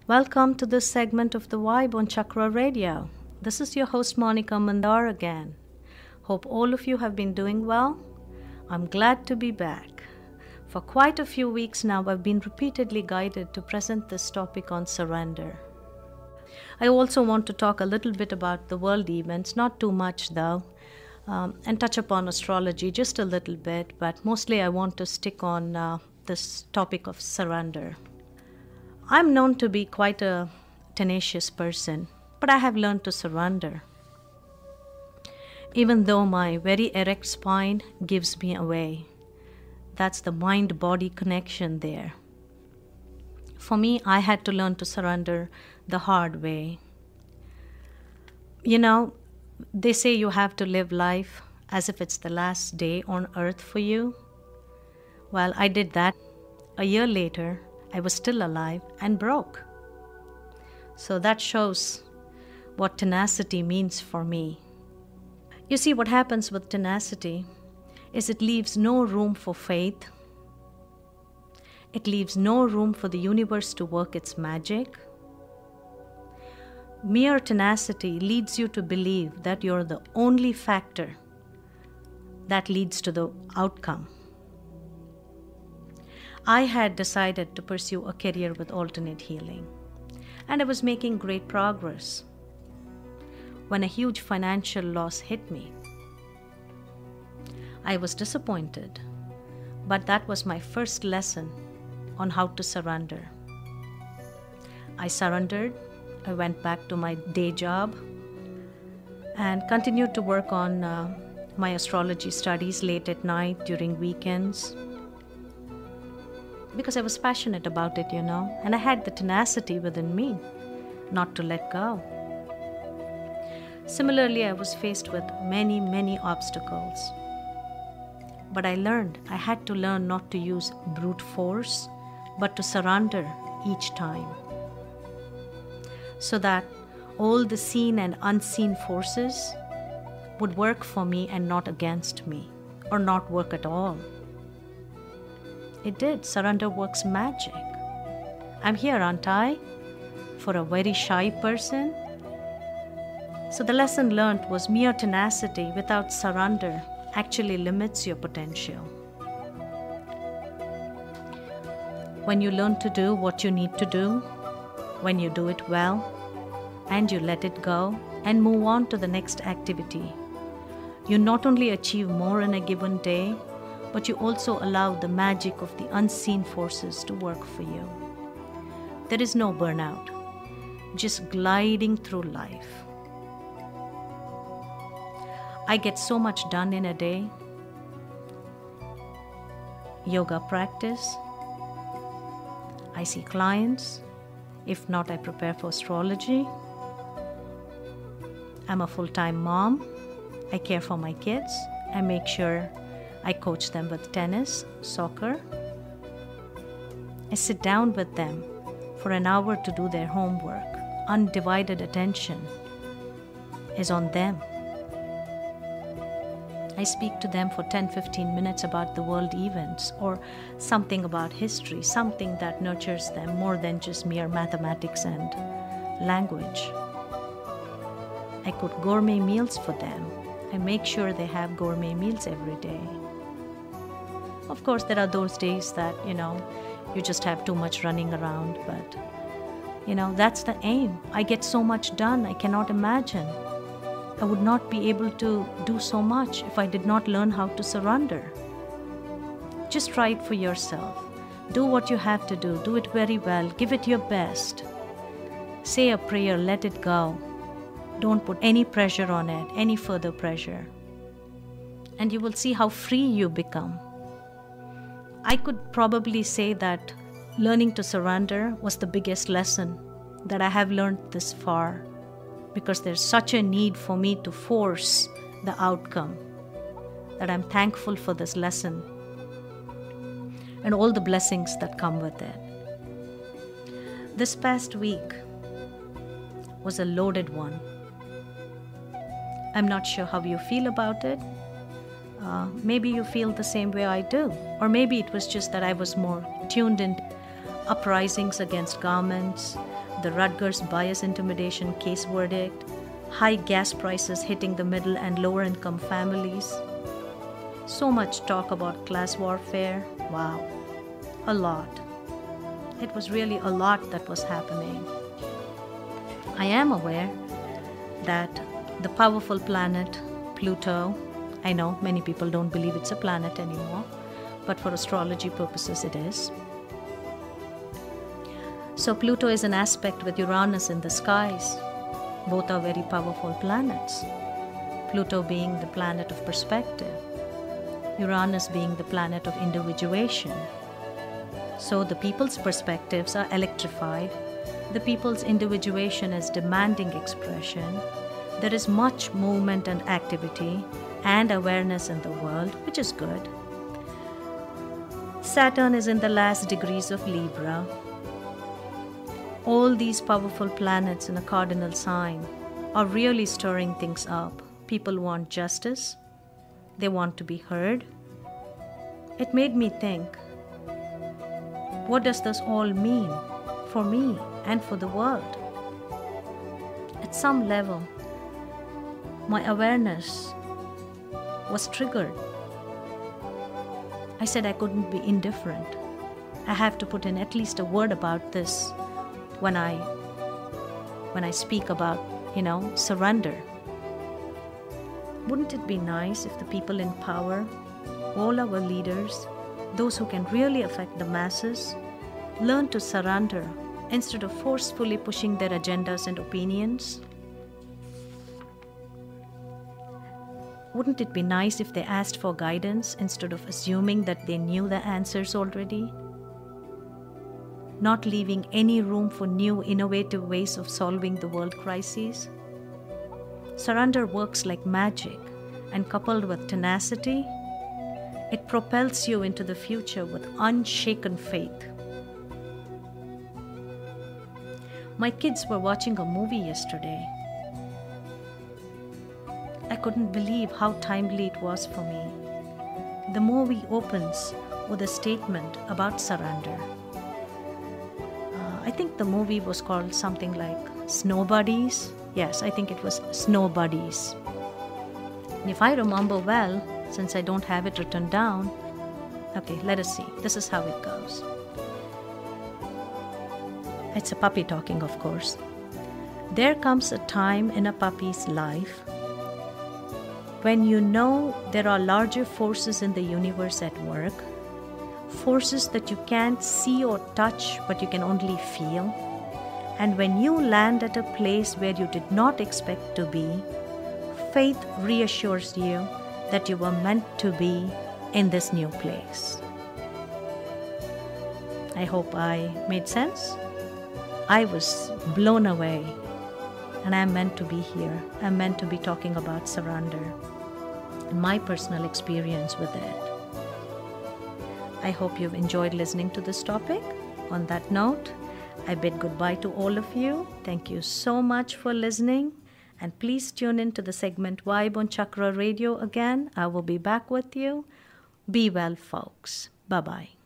Welcome to this segment of The Vibe on Chakra Radio. This is your host Monica Mandar again. Hope all of you have been doing well. I'm glad to be back. For quite a few weeks now, I've been repeatedly guided to present this topic on surrender. I also want to talk a little bit about the world events, not too much though, and touch upon astrology just a little bit, but mostly I want to stick on this topic of surrender. I'm known to be quite a tenacious person, but I have learned to surrender. Even though my very erect spine gives me away, that's the mind-body connection there. For me, I had to learn to surrender the hard way. You know, they say you have to live life as if it's the last day on earth for you. Well, I did that. A year later, I was still alive and broke. So that shows what tenacity means for me. You see, what happens with tenacity is it leaves no room for faith. It leaves no room for the universe to work its magic. Mere tenacity leads you to believe that you're the only factor that leads to the outcome. I had decided to pursue a career with alternate healing, and I was making great progress when a huge financial loss hit me. I was disappointed, but that was my first lesson on how to surrender. I surrendered. I went back to my day job and continued to work on my astrology studies late at night during weekends because I was passionate about it, and I had the tenacity within me not to let go. Similarly, I was faced with many, many obstacles. But I had to learn not to use brute force, but to surrender each time. So that all the seen and unseen forces would work for me and not against me, or not work at all. It did. Surrender works magic. I'm here, aren't I? For a very shy person. So the lesson learned was mere tenacity without surrender actually limits your potential. When you learn to do what you need to do, when you do it well, and you let it go and move on to the next activity, you not only achieve more in a given day, but you also allow the magic of the unseen forces to work for you. There is no burnout, just gliding through life. I get so much done in a day. Yoga practice. I see clients. If not, I prepare for astrology. I'm a full-time mom. I care for my kids. I make sure I coach them with tennis, soccer. I sit down with them for an hour to do their homework. Undivided attention is on them. I speak to them for 10-15 minutes about the world events or something about history, something that nurtures them more than just mere mathematics and language. I cook gourmet meals for them. I make sure they have gourmet meals every day. Of course, there are those days that, you just have too much running around, but, that's the aim. I get so much done, I cannot imagine. I would not be able to do so much if I did not learn how to surrender. Just try it for yourself. Do what you have to do. Do it very well. Give it your best. Say a prayer, let it go. Don't put any pressure on it, any further pressure. And you will see how free you become. I could probably say that learning to surrender was the biggest lesson that I have learned this far, because there's such a need for me to force the outcome that I'm thankful for this lesson and all the blessings that come with it. This past week was a loaded one. I'm not sure how you feel about it. Maybe you feel the same way I do. Or maybe it was just that I was more tuned in uprisings against governments, the Rutgers bias intimidation case verdict, high gas prices hitting the middle and lower income families. So much talk about class warfare. Wow, a lot. It was really a lot that was happening. I am aware that the powerful planet Pluto, I know many people don't believe it's a planet anymore, but for astrology purposes it is. So Pluto is an aspect with Uranus in the skies. Both are very powerful planets. Pluto being the planet of perspective, Uranus being the planet of individuation. So the people's perspectives are electrified. The people's individuation is demanding expression. There is much movement and activity and awareness in the world, which is good. Saturn is in the last degrees of Libra. All these powerful planets in a cardinal sign are really stirring things up. People want justice. They want to be heard. It made me think, what does this all mean for me and for the world? At some level, my awareness was triggered. I said I couldn't be indifferent. I have to put in at least a word about this when I speak about, surrender. Wouldn't it be nice if the people in power, all our leaders, those who can really affect the masses, learn to surrender instead of forcefully pushing their agendas and opinions? Wouldn't it be nice if they asked for guidance instead of assuming that they knew the answers already? Not leaving any room for new, innovative ways of solving the world crises? Surrender works like magic, and coupled with tenacity, it propels you into the future with unshaken faith. My kids were watching a movie yesterday. I couldn't believe how timely it was for me. The movie opens with a statement about surrender. I think the movie was called something like Snow Buddies. Yes, I think it was Snow Buddies. And if I remember well, since I don't have it written down, okay, let us see. This is how it goes. It's a puppy talking, of course. There comes a time in a puppy's life when you know there are larger forces in the universe at work, forces that you can't see or touch but you can only feel. And when you land at a place where you did not expect to be, faith reassures you that you were meant to be in this new place. I hope I made sense. I was blown away, and I'm meant to be here. I'm meant to be talking about surrender and my personal experience with it. I hope you've enjoyed listening to this topic. On that note, I bid goodbye to all of you. Thank you so much for listening. And please tune in to the segment Vibe on Chakra Radio again. I will be back with you. Be well, folks. Bye-bye.